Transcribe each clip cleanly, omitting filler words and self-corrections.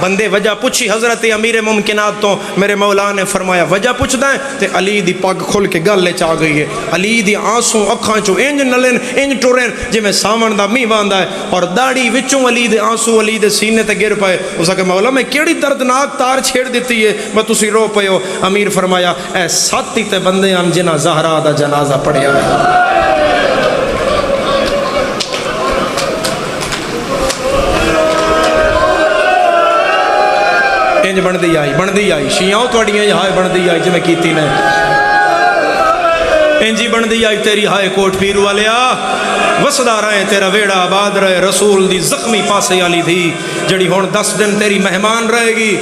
بندے وجہ پوچھی حضرت امیر ممکنات تو میرے مولا نے فرمایا وجہ پوچھدا ہے تے علی دی پگ کھل کے گل چ آ گئی ہے. علی دی آنسو اکھاں چوں انج نلن انج ٹرن جویں ساون دا میہ واندا ہے اور داڑھی وچوں علی دے آنسو علی دے سینے تے گر پئے. اس کہ مولا میں کیڑی دردناک تار چھیڑ دتی ہے میں تسی رو پئے ہو. امیر فرمایا اے سات ہی تے بندے ہم جنہاں زہرا دا جنازہ پڑھیا ہے. انج بندی آئی شیعوں توڑیاں ہائے بندی آئی جی میں کیتی نے انجی بندی آئی تیری ہائے کوٹ پیر والیا وسدا رہے تیرا ویڑا آباد رہے. رسول دی زخمی پاسے والی تھی جڑی ہون 10 دن تیری مہمان رہے گی.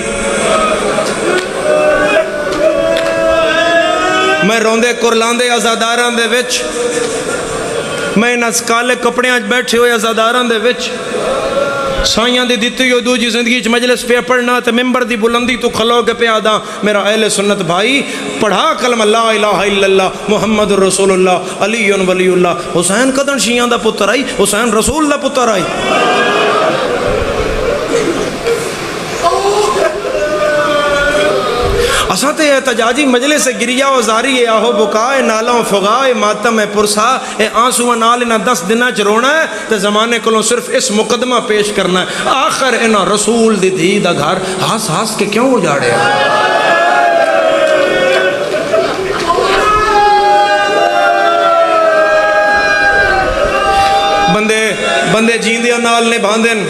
میں روندے کرلاندے ازاداران دے وچ میں نس کالے کپڑیاں بیٹھے ہوئے ازاداران دے وچ سائیاں دی دیتی ہوئی دوجی زندگی چ مجلس پہ پڑھنا تے ممبر دی بلندی تو کھلو کے پہ آدھا میرا اہل سنت بھائی پڑھا کلمہ لا الہ الا اللہ محمد رسول اللہ علی ولی اللہ. حسین کدن شیعہ دا پتر آئی حسین رسول دا پتر آئی. اساتے احتجاجی مجلس گریا و زاری اے آہو بکائے نالوں فغائے ماتم پرسا اے آنسو نال انہا 10 دنہ چ رونا ہے تے زمانے کلوں صرف اس مقدمہ پیش کرنا ہے. آخر انہا رسول دی دھی دا گھر ہاس ہاس کے کیوں اجاڑے ہیں. بندے جیندیاں نال نے باندھن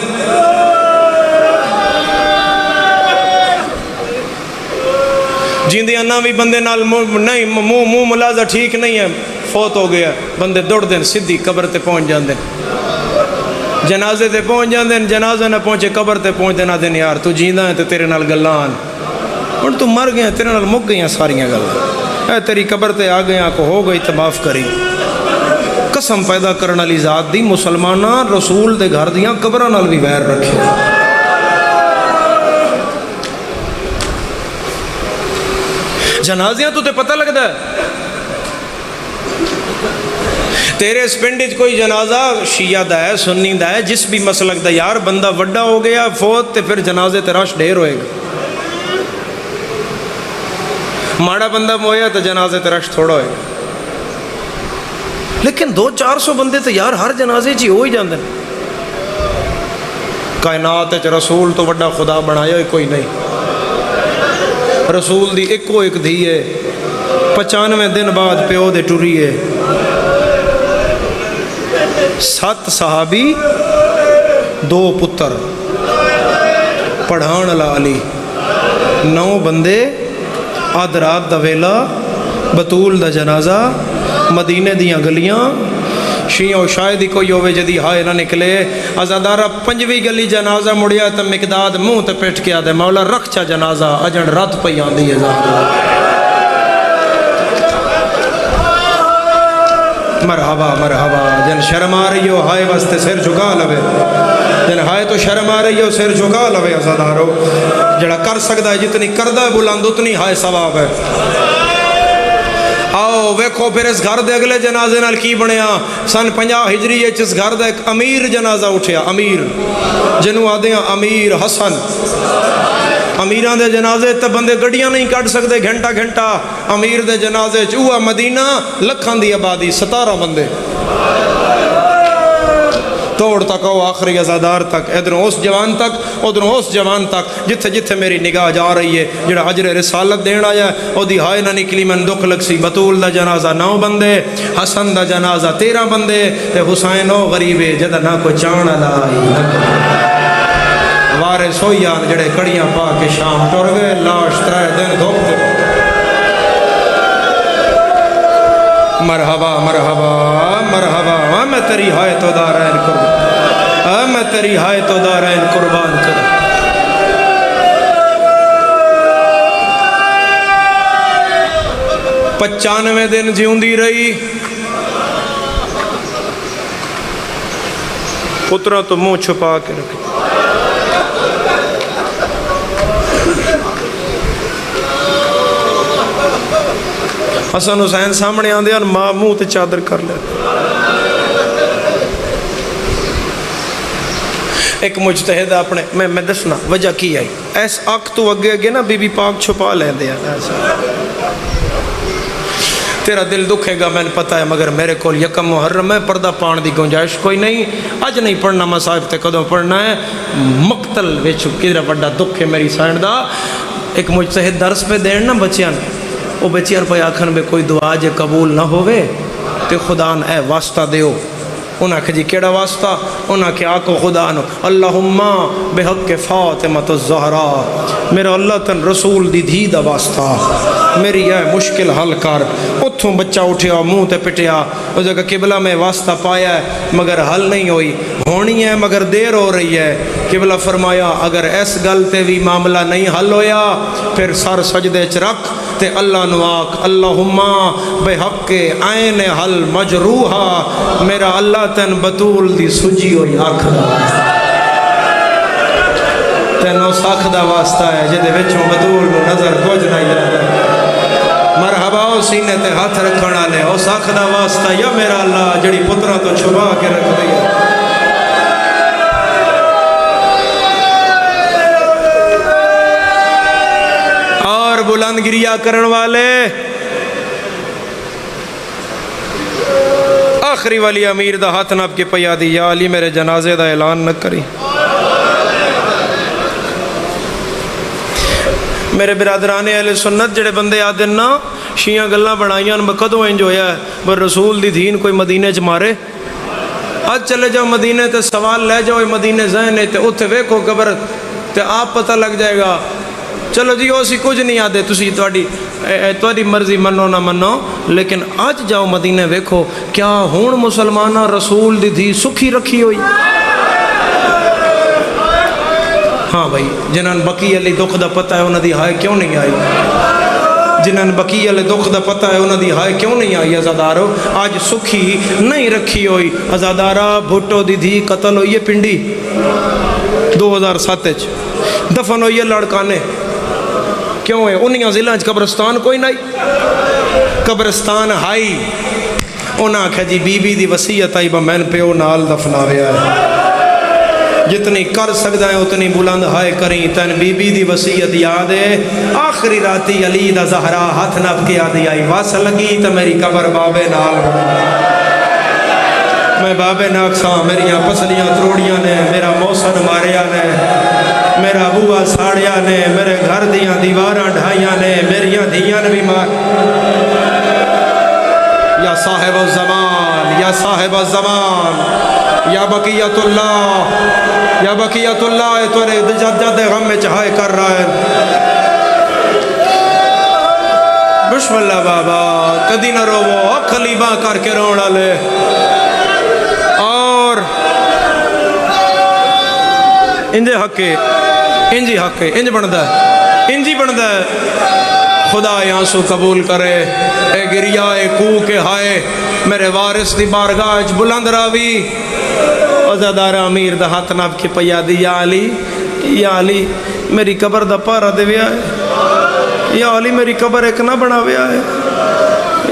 جیندیاں نہ بھی بندے نال نہیں منہ ملازہ ٹھیک نہیں ہے فوت ہو گیا بندے دوڑ دیں سدھی قبر تے پہنچ جان دیں جنازے تے پہنچ جان دیں جنازہ نہ پہنچے قبر تے پہنچ دینا دیں یار تو جیندہ ہے تے تیرے نال گلان اور تو مر گیا تیرے نال مک گیا ساریاں گلان اے تیری قبر تے آ گیا کو ہو گئی تے معاف کری. قسم پیدا کرنے والی ذات دی مسلمانہ رسول دے گھر دیاں قبرہ نال بھی ویر رکھے. جنازیاں تو تے پتہ لگتا ہے تیرے اس پنڈج کوئی جنازہ شیعہ دا ہے سنی دا ہے جس بھی مسلک دا یار بندہ وڈا ہو گیا فوت تے پھر جنازے تے رش ڈھیر ہوئے گا. ماڑا بندہ مویا تو جنازے تے رش تھوڑا ہوئے گا لیکن 200-400 بندے تو یار ہر جنازے چی ہو ہی جاندے. کائنات چ رسول تو وڈا خدا بنایا کوئی نہیں. رسول دی ایک دھی ہے 95 دن بعد پیو دے ٹری ہے. 7 صحابی 2 پتر پڑھان اللہ علی 9 بندے آدھ رات دا ویلا بطول دا جنازہ مدینے دیاں گلیاں شیعوں شاید ہی کوئی ہوئے جدی ہائے نہ نکلے. ازادارہ 5ویں گلی جنازہ مڑیا تا مقداد منہ تے پیٹھ کے آدھے مولا رکھ چا جنازہ اجن رات پہ آندھی ہے زہرا. مرحبا مرحبا جن شرم آ رہی ہو ہائے واسطے سر جھکا لوے جن ہائے تو شرم آ رہی ہو سر جھکا لوے. ازادارو جڑا کر سکتا ہے جتنی کردہ ہے بلند اتنی ہائے ثواب ہے. آؤ ویکھو پھر اس گھر دے اگلے جنازے نال کی بنیا. سن 50 ہجری اس گھر دا ایک امیر جنازہ اٹھیا. امیر جنوں آدھے ہیں امیر حسن. امیران دے جنازے تے بندے گڑیاں نہیں کٹ سکتے گھنٹہ گھنٹہ. امیر دے جنازے چوہا مدینہ لکھاں دی آبادی 17 بندے توڑ تک او آخری ازادار تک ادھروں اس جوان تک ادھروں اس جوان تک جتھے جتھے میری نگاہ جا رہی ہے. جڑا اجر رسالت دین آیا او دی ہائے نہ نکلی من دکھ لگ سی. بطول دا جنازہ 9 بندے حسن دا جنازہ 13 بندے تے حسین او غریبے جدہ نہ کو چان لائی وارث ہویان جڑے کڑیاں پا کے شام ٹر گئے. لاش 3 دن دھوپ مرحبا مرحبا مرحبا میں تیری ہائے تو دارین قربان میں تیری ہائے تو دارین قربان کر. 95 دن جیوندی رہی پترا تو منہ چھپا کے رکھے. حسن حسین سامنے آندے ہیں ماں منہ تے چادر کر لے. ایک مجتہد اپنے میں دسنا وجہ کی آئی ایس اک تو اگے اگے نا بی بی پاک چھپا لیں دے تیرا دل دکھے گا میں نے پتا ہے مگر میرے کو یکم محرم ہے پردہ پان دی گنجائش کوئی نہیں اج نہیں پڑھنا مصاحب تے کدوں پڑھنا ہے مقتل وچ کدھر بڑا دکھ ہے میری سائن دا ایک مجتہد درس پہ دین نا بچیاں وہ بچیاں پہ آکھن میں کوئی دعا جے قبول نہ ہوئے تے خدا اے واسطہ دیو انہاں کہ جی کیڑا واسطہ انہاں کہ آکو خدا نو اللہم بحق فاطمۃ الزہرا میرا اللہ تن رسول دی دھی دا واسطہ میری اے مشکل حل کر اتھوں بچہ اٹھیا منہ تے پٹیا اس جگہ قبلہ میں واسطہ پایا ہے مگر حل نہیں ہوئی ہونی ہے مگر دیر ہو رہی ہے قبلہ فرمایا اگر اس گل تے بھی معاملہ نہیں حل ہویا پھر سر سجدے چ رکھ تے اللہ نو آکھ اللہم بحق عین حل مجروحا میرا اللہ تن بطول دی سجی ہوئی آکھ دا تینوں ساکھ دا واسطہ ہے جدے وچوں بطول نو نظر کچھ نہیں جاتا مرحبا او سینے تے ہاتھ رکھنا لے او ساکھ دا واسطہ یا میرا اللہ جڑی پترہ تو چھپا کے رکھ دیا اور بلند گریا کرن والے آخری والی امیر دا ہاتھ ناب کے پیا دی یا علی میرے جنازے دا اعلان نہ کری میرے برادران اہل سنت جڑے بندے آدن نا شیعہ گلہ بڑھائیاں کدوں انج ہویا ہے بر رسول دی دین کوئی مدینے چ مارے آج چلے جاؤ مدینے تے سوال لے جاؤ مدینے ذہنے تے اتھے ویکھو قبر تے آپ پتہ لگ جائے گا چلو جی اسی کچھ نہیں آدھے تسی تواڈی مرضی منو نہ منو لیکن آج جاؤ مدینے ویکھو کیا ہون مسلمانہ رسول دی دھی سکھی رکھی ہوئی ہاں بھائی جنہاں بقی علی دکھ دا پتہ ہے انہاں دی ہائے کیوں نہیں آئی جنہاں بقی علی دکھ دا پتہ ہے انہاں دی ہائے کیوں نہیں آئی ازادارو آج سکھی نہیں رکھی ہوئی ازادارہ بھٹو دی دھی قتل ہوئی ہے پنڈی 2007 دفن ہوئی ہے لڑکانے کیوں ہے انہیاں ضلع قبرستان کوئی نہیں قبرستان ہائی انہاں کہا جی بی بی دی وصیت آئی با میں پیو نال دفناویا ہے جتنی کر سکتا ہے اتنی بلند ہائے کریں تن بی بی دی وصیت یاد ہے آخری راتی علی دا زہرا ہاتھ نب کے آدھی آئی واس لگی تو میری قبر بابے نال میں بابے ناکساں میریاں پسلیاں تروڑیاں نے میرا موسن ماریا نے میرا بوا ساڑیا نے میرے گھر دیاں دیواراں ڈھائیاں نے میریاں دھیاں بھی مار یا صاحب الزمان یا صاحب الزمان یا بقیت اللہ تورے جد غم میں چاہے کر رہا ہے بسم اللہ بابا کدی نہ روو اکھلی باں کر کے رونا لے اور انجے حقے انجی حقے انج بندہ ہے انجی بندہ ہے خدا آنسو قبول کرے اے گریا اے کو کے ہائے میرے وارث دی بارگاہ بلند راوی عزادار امیر دا ہاتھ ناب کے پیا دی یا علی میری قبر دا پارا دے ویا ہے یا علی میری قبر ایک نہ بنا ویا ہے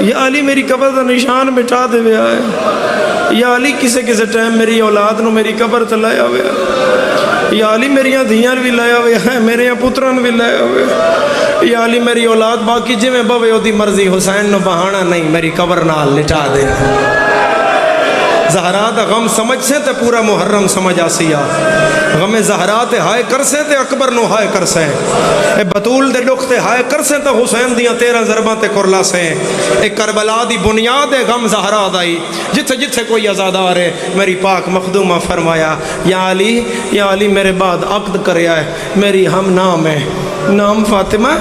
یا علی میری قبر دا نشان مٹا دے ویا ہے یا علی کسے ٹائم میری اولاد نو میری قبر تے لایا ویا ہے یا علی میریاں دھیاں بھی لایا ویا ہے میرے پتران بھی لایا ویا ہے یا علی میری اولاد باقی جی میں بوے او دی مرضی حسین نو بہانا نہیں میری قبر نال لٹا دے زہرا دا غم سمجھ سے تے پورا محرم سمجھ آسیا غم زہرا تے ہائے کر سے تے اکبر نو ہائے کر سے اے بطول دے لکھ تے ہائے کر سے تے حسین دیاں 13 ضرباں تے کرلا سے اے کربلا دی بنیاد ہے غم زہرا دائی جتھے جتھے کوئی ازادار ہے میری پاک مخدومہ فرمایا یا علی میرے بعد عقد کریا ہے میری ہم نام ہے نام فاطمہ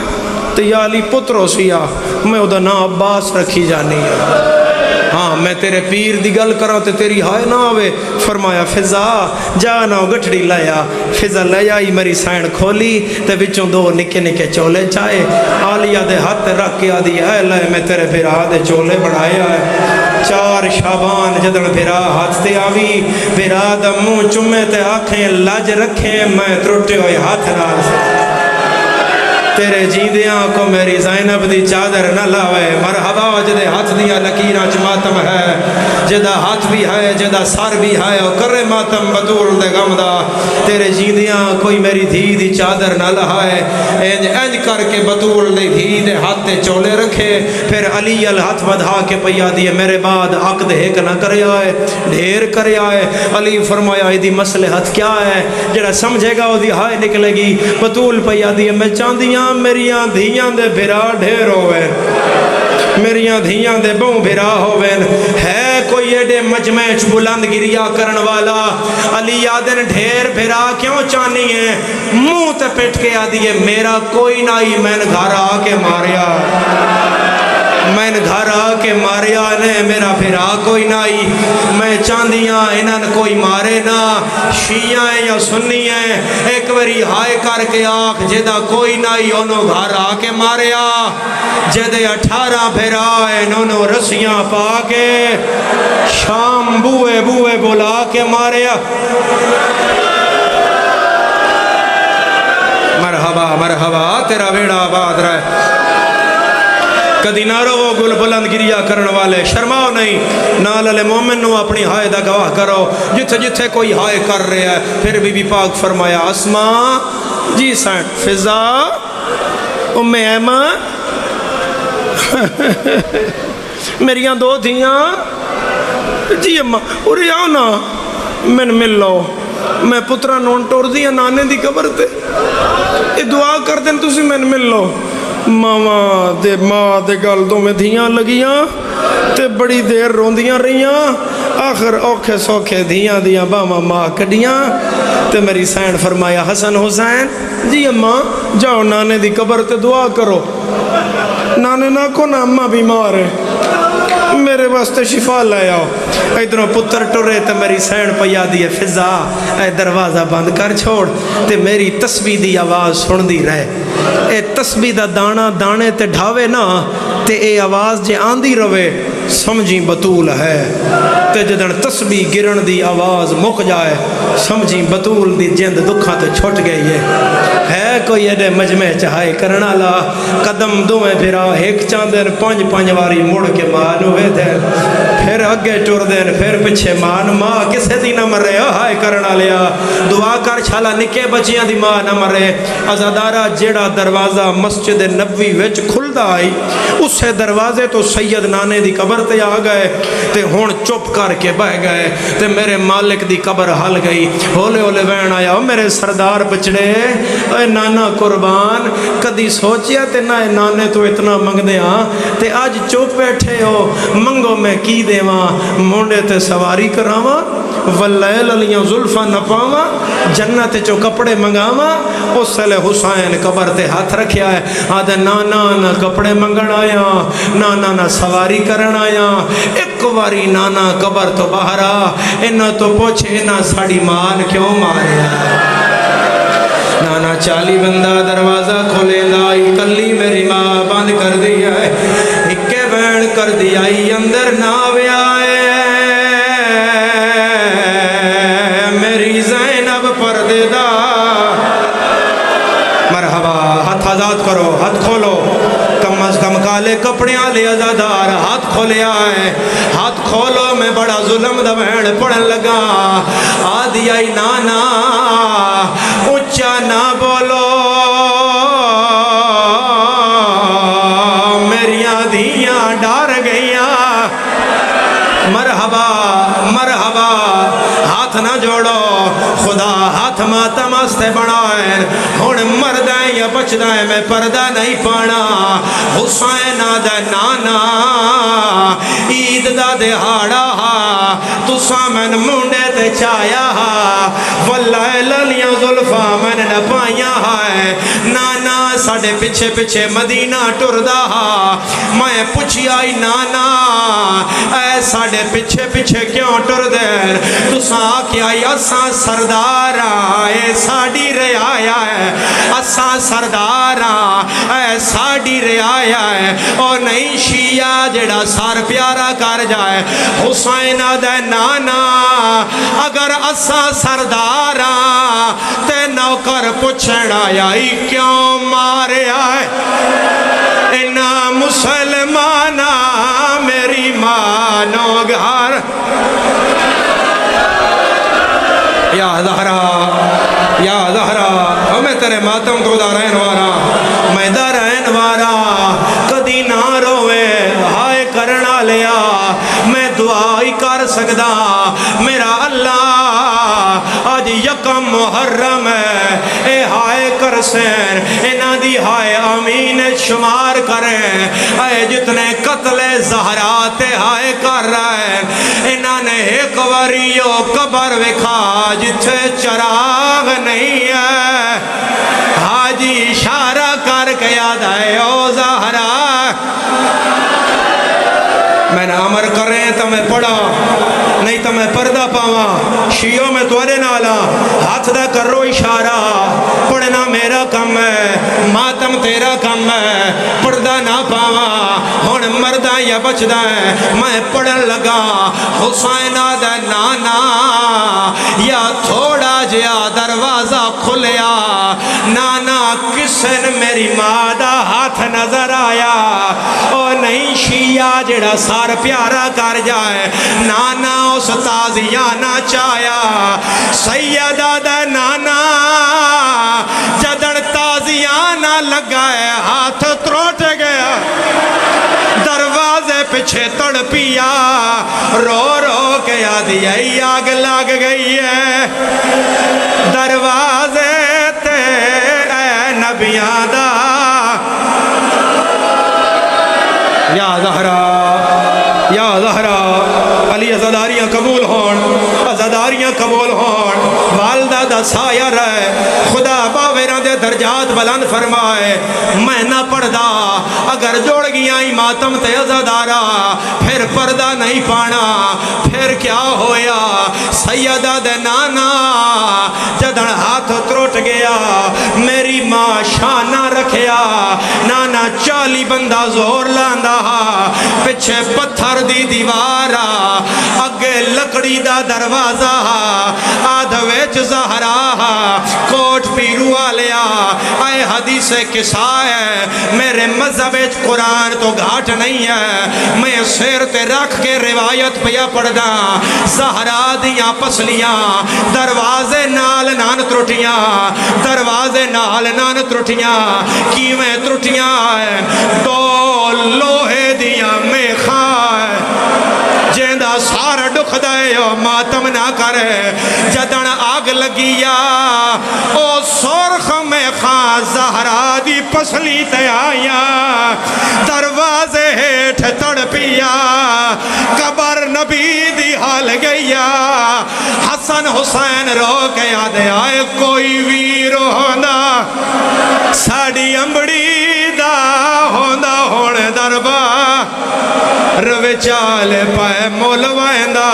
تے یا علی پترو سیا میں او دا نام عباس رکھی جانی ہے ہاں میں تیرے پیر دی گل کرا تے تیری ہائے نہ آوے فرمایا فضا جا نہ گٹھڑی لایا فضا لے آئی میری سائن کھولی تے وچوں 2 نکے نکے چولے چائے آلیہ دے ہاتھ رکھ کے آدھی اے لے میں تیرے بھرا دے چولے بڑھایا ہے 4 شابان جدن بھرا ہاتھ تے آوی بھرا دا منہ چمے تے آنکھیں لاج رکھیں میں ترٹے ہوئے ہاتھ نال سے تیرے جیندیاں کو میری زینب دی چادر نہ لاوے مرحبا جدے ہاتھ دیا لکیرہ چ ماتم ہے جدہ ہاتھ بھی ہے جدہ سار بھی ہے اور کرے ماتم بطول دے غم دا تے تیرے جیندیاں کوئی میری دھی دی چادر نہ لہائے، انج کر کے بطول دی دھی دے ہاتھ تے چولے رکھے، پھر علی ہاتھ بدھا کے پیا دیے میرے بعد عقد ایک نہ کرے آئے ڈھیر کرے آئے۔ علی فرمایا ایدی مصلحت کیا ہے، جڑا سمجھے گا وہ دی ہائے نکلے گی۔ بطول پیا دیے میں چاندیاں میریاں دھیاں دے بھرا ڈھیر ہوئے، میریاں دھیاں دے بہوں بھرا ہوئے، ہے کوئی ایڈے مجمع چ بلند گریا کرن والا؟ علی آدن ڈھیر بھرا کیوں چانی ہے؟ منہ تے پٹ کے آدیے میرا کوئی نائی، میں نے گھر آ کے ماریا، میں نے گھر آ کے ماریا نے، میرا بھرا کوئی نائی، میں چاندیاں انہاں کوئی مارے نہ، شیعہ ہیں یا سنی ہیں، ایک وری ہائے کر کے آنکھ جیدہ کوئی نائی انہوں گھر آ کے ماریا، جیدے 18 بھرا انہوں رسیاں پا کے شام بوئے بوئے بلا کے ماریا۔ مرحبا مرحبا تیرا ویڑا آباد رہے۔ کدی نہ رو گل بلند گریا کرن والے، شرماؤ نہیں، نال علی مومن نو اپنی ہائے دا گواہ کرو، جتھے جتھے کوئی ہائے کر رہے ہے۔ پھر بی بی پاک فرمایا اسماء جی سینٹ فضا ام ایمن میریاں دو دھیاں جی اماں ارے آؤ نا من مل لو، میں پترا نون ٹور دیا نانے دی قبر تے، یہ دعا کر دیں تسی من مل لو۔ ماما دے ماں دے گل دو میں دھیاں لگیاں تے بڑی دیر روندیاں رہیاں، آخر اوکھے سوکھے دھیاں دیاں باما ماں کڈیاں تے میری سین فرمایا حسن حسین جی اماں جاؤ نانے دی قبر تے دعا کرو، نانے نہ کو نا اماں بیمار ہے، میرے واسطے شفا لے آؤ۔ ادھروں پتر ٹرے تے میری سین پیا دی فضا اے دروازہ بند کر چھوڑ تے میری تسبیح دی آواز سن دی رہے، اے تسبیح دا دانا دانے تے ڈھاوے نا تے اے آواز جے آندی روے سمجھی بطول ہے، تے جدن تسبیح گرن دی آواز مک جائے سمجھی بطول دی جند دکھاں تے چھوٹ گئی ہے کوئی ایڈے مجمع چاہے کرنا لا، قدم دویں بھرا ایک چاندن 5 واری مڑ کے مان ہوئے دے، پھر اگے ٹر دین پھر پچھے مان، ماں کسے دی نہ مرے ہائے کرنا لیا، دعا کر چھالا نکے بچیاں دی ماں نہ مرے۔ ازادارہ جیڑا دروازہ مسجد نبوی وچ کھلدا آئی اسے دروازے تو سید نانے دی قبر تے آ گئے تے ہون چپ کر کے بہ گئے تے میرے مالک دی قبر ہل گئی، ہولے ہولے وین آیا میرے سردار بچڑے اے نانا قربان کدی سوچیا تے نہ نانے تو اتنا منگ دیاں تے آج چپ بیٹھے ہو، منگو میں کی دیواں، مونڈے تے سواری کراواں، واللیل علیاں زلفاں نپاواں، جنت چو کپڑے منگاواں۔ اس لے حسین قبر تے ہاتھ رکھیا ہے، آدھے نانا نہ کپڑے منگن آیا، نانا نہ سواری کرن آیا، ایک واری نانا قبر تو باہر آ، انہاں تو پوچھے انہاں ساڑی مان کیوں ماریا؟ نانا 40 بندہ دروازہ کھولے لائی، کلی میری ماں بند کر دیا ہے، اکے بین کر دیا اندر ناوے آئے، میری زینب پردے دا۔ مرحبا ہاتھ آزاد کرو، ہاتھ کھولو، کم از کم کالے کپڑیاں لے ازادار ہاتھ کھولے آئے، ہاتھ کھولو میں بڑا ظلم دا بہن پڑھن لگا، آدھی آئی نانا اچھا نہ بولو، میریاں دھیاں ڈار گئیاں۔ مرحبا مرحبا ہاتھ نہ جوڑو، خدا ہاتھ ماتم آستے بڑھائیں، ہون مردائیں یا بچدائیں میں پردہ نہیں پانا، حسین آدھے نانا عید دا دہاڑا تو سامن مونڈے تے چایا، واللہ للیاں ظلفہ میں نے نپائیاں ہے، نانا ساڑھے پچھے پچھے مدینہ ٹردہ، میں پوچھی آئی نانا اے ساڑھے پچھے پچھے کیوں ٹر دیر، تو ساں کیا اساں سرداراں اے ساڑی رعایا ہے، اساں سرداراں اے ساڑی رعایا ہے، اور نہیں شیعہ جڑا سار پیارا کر جائے، حسین دے نانا اگر اساں سرداراں تے نوکر پوچھن آیا ہی کیوں مارے آئے، انہا مسلمانہ میری مانو گھر یا زہرا یا زہرا میں تیرے ماتم تو دا رہن وارا میں دا رہن وارا کدی نہ روے ہائے کرنا لیا میں دعا ہی کر سکدا میرا اللہ آج یکم محرم ہے اے ہائے کر سین انہاں دی ہائے آمین شمار کریں اے جتنے قتل زہرا تے ہائے کر رہے انہاں نے ایک وریو قبر وکھا جتھے چراغ نہیں ہے حاجی اشارہ کر کے یاد ہے او زہرا میں نے امر کر رہے ہیں تو میں پڑھا نہیں تو میں پردہ پاواں شیعوں میں توڑے نالا ہاتھ دا کرو اشارہ پڑھنا میرا کم ہے ماتم تیرا کم ہے پردہ نہ پاواں ہن مردہ یا بچدہ ہے میں پڑھن لگا حسین دا نانا یا تھوڑا جیا دروازہ کھلیا نانا کسن میری ماں دا ہاتھ نظر آیا او نہیں شیعہ جڑا سار پیارا کر جائے نانا اس تازیانہ چایا سیدہ دا نانا جدن تازیانہ لگائے ہاتھ تروٹ گیا دروازے پیچھے تڑ پیا رو رو کے یاد یہی آگ لگ گئی ہے دروازے تے اے نبیاں دا یا زہرا یا زہرا علی عزاداریاں قبول ہون عزاداریاں قبول ہون والدہ دا سایہ رہے خدا باویران دے درجات بلند فرمائے میں نہ پردہ اگر جوڑ گیا ہی ماتم تے عزادارا پھر پردہ نہیں پانا پھر کیا ہویا سیدہ دے نانا جدن ہاتھ تروٹ گیا میری ماں شانہ رکھیا نانا 40 بندہ زور لاندہ پچھے پتھر دی دیوارا اگے لکڑی دا دروازہ آدھ ویچ زہرا کوٹ پیرو آلیا اے حدیث قصہ ہے میرے مذہب قرآن تو گھاٹ نہیں ہے میں سیر تے رکھ کے روایت پیا پڑھدا زہرا دیاں پسلیاں دروازے نال نان ترٹیاں دروازے نال نان ترٹیاں کیویں ترٹیاں دو لوہے دیاں میخاں جیندہ سارا دکھ دے ماتم نہ کرے جدن آگ لگیا او سرخ میں خان زہرا دی پسلی تے آیا دروازے ہیٹھ تڑ پیا قبر نبی دی حال گیا حسن حسین رو کے یاد آئے کوئی ویر ہونا ساڑی امبڑی دا ہوندہ ہونے دربار روے چال پائے مول وائندہ